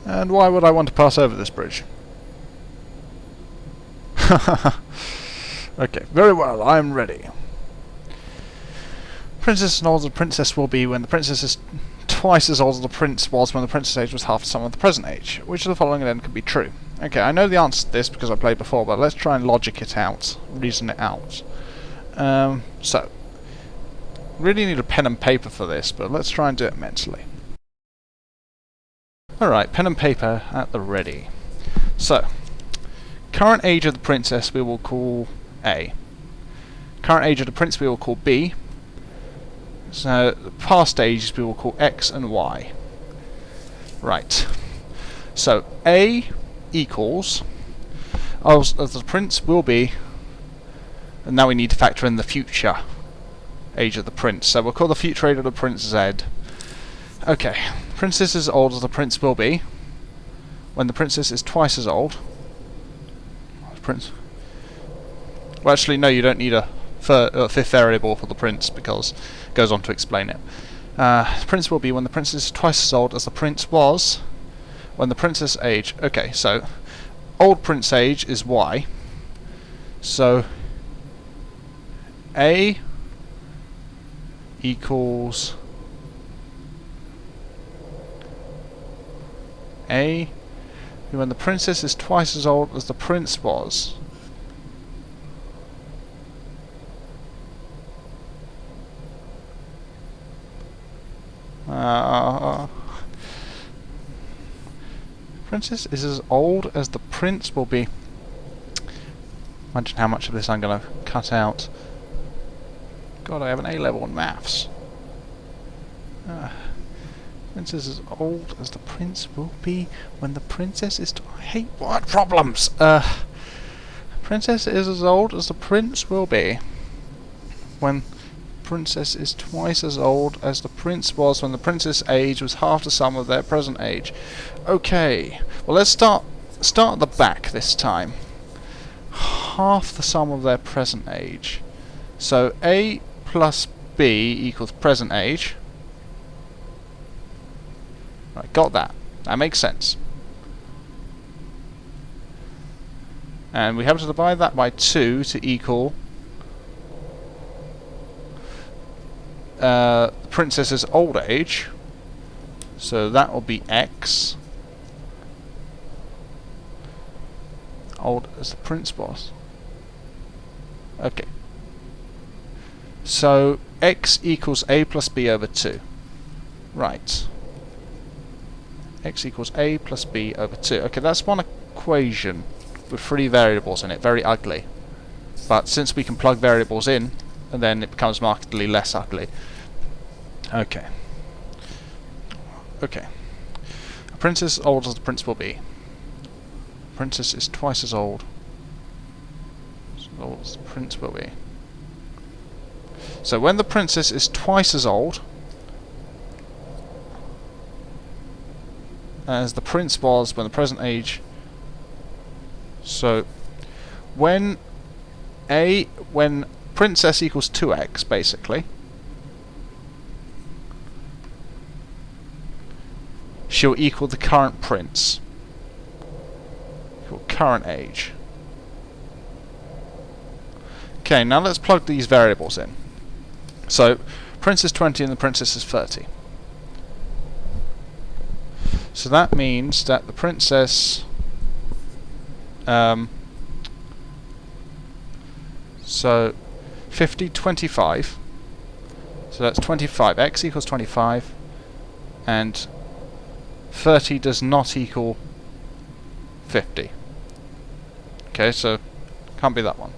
And why would I want to pass over this bridge? Okay, very well, I am ready. Princess as old as the princess will be when the princess is twice as old as the prince was when the princess age was half the sum of the present age. Which of the following then could be true? Okay, I know the answer to this because I played before, but let's try and logic it out, reason it out. So, really need a pen and paper for this, but let's try and do it mentally. Alright, pen and paper at the ready. So, current age of the princess we will call A. Current age of the prince we will call B. So, the past ages we will call X and Y. Right. So, A equals, as the prince will be, and now we need to factor in the future age of the prince. So we'll call the future age of the prince Z. Okay, princess is as old as the prince will be when the princess is twice as old. Prince. Well, actually, no, you don't need a fifth variable for the prince because it goes on to explain it. The prince will be when the princess is twice as old as the prince was when the princess age. Okay, so old prince age is Y. So A equals A when the princess is twice as old as the prince was. Princess is as old as the prince will be. Imagine how much of this I'm going to cut out. God, I have an A-level in maths. Princess is as old as the prince will be when the princess is... I hate word problems! Princess is as old as the prince will be when princess is twice as old as the prince was when the prince's age was half the sum of their present age. Okay, well let's start at the back this time. Half the sum of their present age. So A plus B equals present age. Right, got that. That makes sense. And we have to divide that by 2 to equal the princess's old age. So that will be X. Old as the prince was. Okay. So X equals A plus B over 2. Right. X equals A plus B over 2. Okay, that's one equation with 3 variables in it. Very ugly. But since we can plug variables in, and then it becomes markedly less ugly. Okay. Okay. A princess as old as the prince will be. Princess is twice as old as the prince will be. So when the princess is twice as old as the prince was when the present age. So when princess equals 2x basically, she'll equal the current prince. Equal current age. Okay, now let's plug these variables in. So prince is 20 and the princess is 30. So that means that the princess so 50, 25. So that's 25. X equals 25 and 30 does not equal 50. Okay, so can't be that one.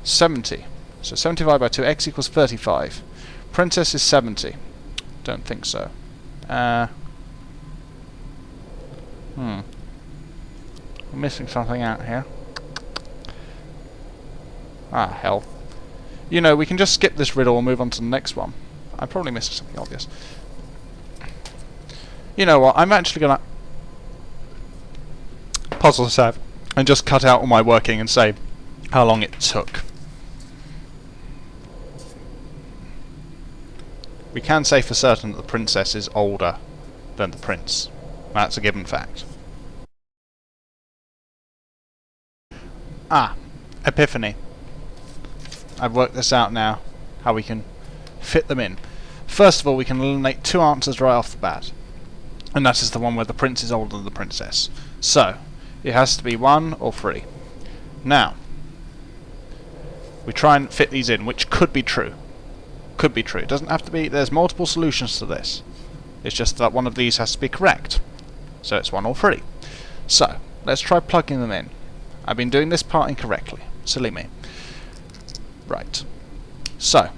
70. So 75 by 2, X equals 35. Princess is 70. Don't think so. I'm missing something out here. Ah, hell. You know, we can just skip this riddle and move on to the next one. I probably missed something obvious. You know what, I'm actually gonna puzzle this out and just cut out all my working and say how long it took. we can say for certain that the princess is older than the prince. That's a given fact. Ah, epiphany. I've worked this out now, how we can fit them in. First of all, we can eliminate two answers right off the bat. And that is the one where the prince is older than the princess. So, it has to be 1 or 3. Now, we try and fit these in, which could be true. Could be true. It doesn't have to be. There's multiple solutions to this. It's just that one of these has to be correct. So it's 1 or 3. So, let's try plugging them in. I've been doing this part incorrectly. Silly me. Right. So,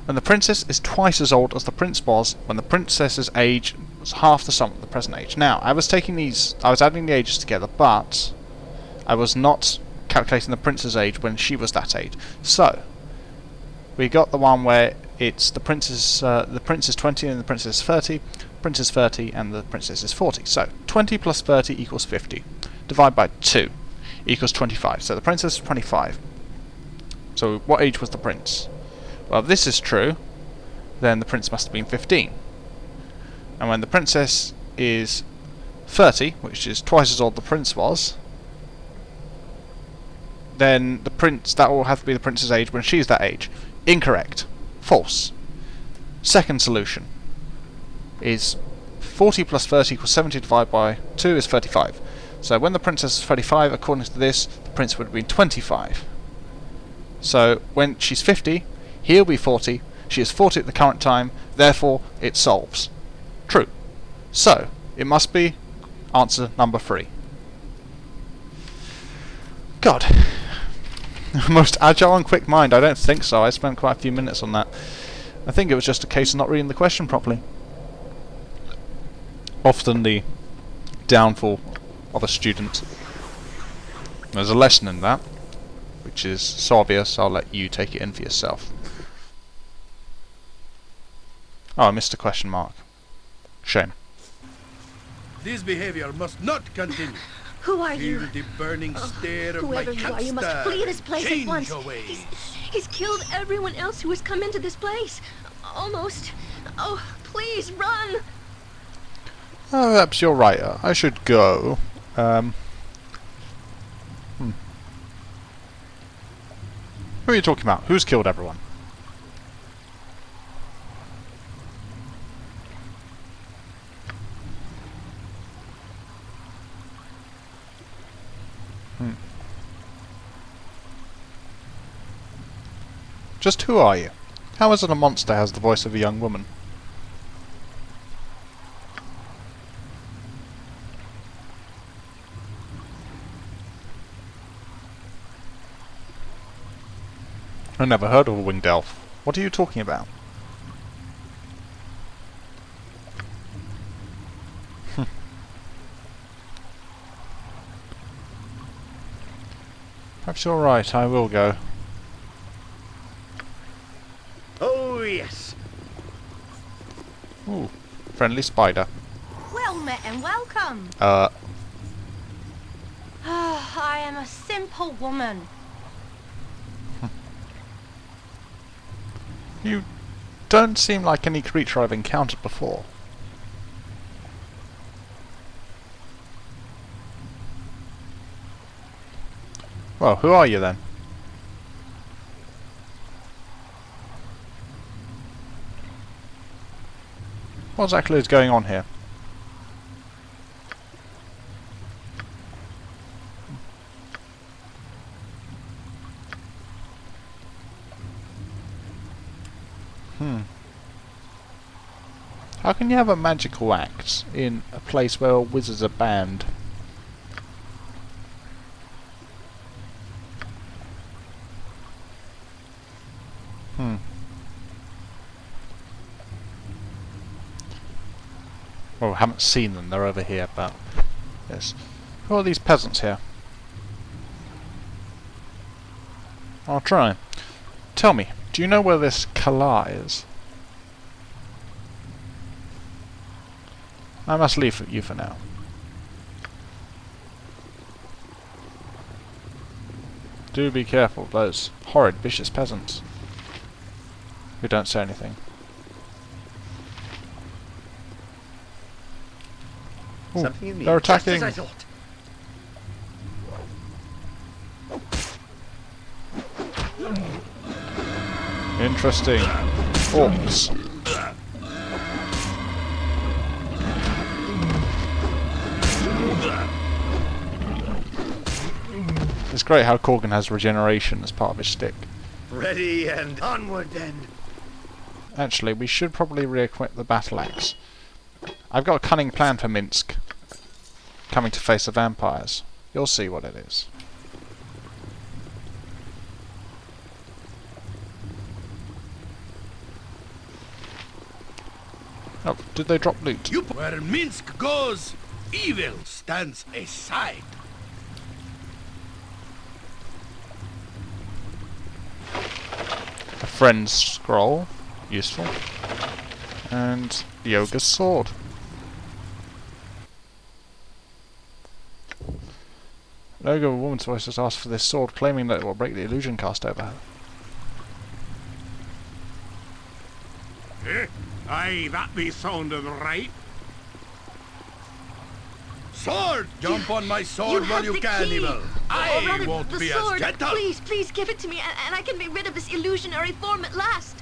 when the princess is twice as old as the prince was, when the princess's age was half the sum of the present age. Now, I was adding the ages together, but I was not calculating the prince's age when she was that age. So, we got the one where it's the prince is 20 and the princess is 30, prince is 30 and the princess is 40. So, 20 plus 30 equals 50. Divide by 2 equals 25. So the princess is 25. So what age was the prince? Well, if this is true, then the prince must have been 15. And when the princess is 30, which is twice as old the prince was, then that will have to be the prince's age when she's that age. Incorrect. False. Second solution is 40 plus 30 equals 70 divided by 2 is 35. So when the princess is 35, according to this, the prince would have been 25. So when she's 50, he'll be 40, she is 40 at the current time, therefore it solves. True. So, it must be answer number 3. God. Most agile and quick mind, I don't think so. I spent quite a few minutes on that. I think it was just a case of not reading the question properly. Often the downfall of a student. There's a lesson in that, which is so obvious I'll let you take it in for yourself. Oh, I missed a question mark. Shame. This behavior must not continue. Who are you? Feel the burning stare of my Whoever you are, you must capstan. flee this place Change at once. your ways. He's killed everyone else who has come into this place. Almost. Oh, please run! Oh, perhaps you're right. I should go. Who are you talking about? Who's killed everyone? Just who are you? How is it a monster has the voice of a young woman? I never heard of a winged elf. What are you talking about? Perhaps you're right, I will go. Oh yes. Ooh, friendly spider. Well met and welcome. I am a simple woman. You don't seem like any creature I've encountered before. Well, who are you then? What exactly is going on here? How can you have a magical axe in a place where all wizards are banned? Well, I haven't seen them, they're over here, but... Yes. Who are these peasants here? I'll try. Tell me, do you know where this Kala is? I must leave you for now. Do be careful of those horrid, vicious peasants who don't say anything. Ooh, Something in me. they're Just attacking. as I thought. Interesting. Orcs. It's great how Corgan has regeneration as part of his stick. Ready and onward then. Actually, we should probably re-equip the battle axe. I've got a cunning plan for Minsk. Coming to face the vampires. You'll see what it is. Oh, did they drop loot? Where Minsk goes, evil stands aside. A friend's scroll. Useful. And Yoga's sword. Yoga, a woman's voice has asked for this sword, claiming that it will break the illusion cast over her. Aye, that be sounding right. Sword! Jump on my sword You while have you the can, key. evil. Or I rather, won't the be sword. as gentle. Please, please give it to me, and I can be rid of this illusionary form at last.